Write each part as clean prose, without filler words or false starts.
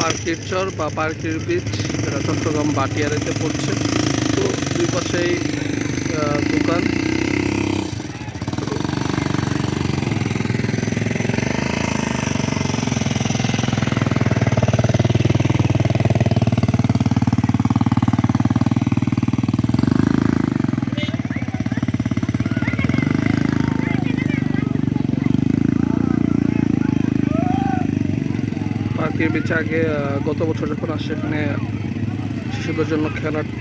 পার্কের চর বা পার্কের বীচ, যেটা চট্টগ্রাম বাটিয়ারিতে পড়ছে। তো দুই পাশেই দোকান। পার্কের বিচে আগে গত বছর যখন আসছে এখানে শিশুদের জন্য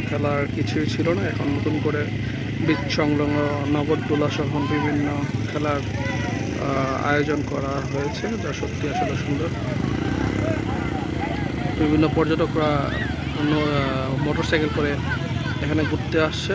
খেলার কিছুই ছিল না। এখন নতুন করে বিচ সংলগ্ন নগরদোলা সহ বিভিন্ন খেলার আয়োজন করা হয়েছে, যা সত্যি আসলে সুন্দর। বিভিন্ন পর্যটকরা মোটরসাইকেল করে এখানে ঘুরতে আসছে।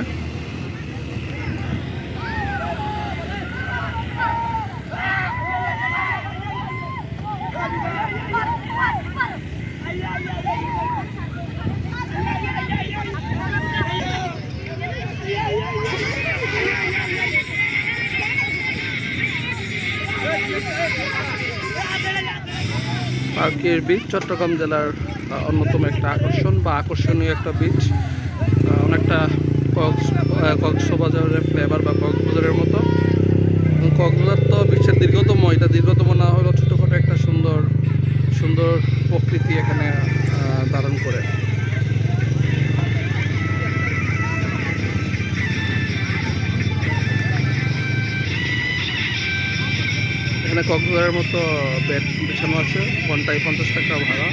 পার্কের বীচ চট্টগ্রাম জেলার অন্যতম একটা আকর্ষণ বা আকর্ষণীয় একটা বীচ। অনেকটা কক্সবাজারের ফ্লেভার বা কক্সবাজারের মতো। কক্সবাজার তো বিশ্বের দীর্ঘতম, এটা দীর্ঘতম না হলেও ছোটোখাটো একটা সুন্দর সুন্দর প্রকৃতি এখানে ধারণ করে। এখানে কক্সবাজারের মতো বেড বিছানো আছে, ঘন্টায় 50 টাকা ভাড়া।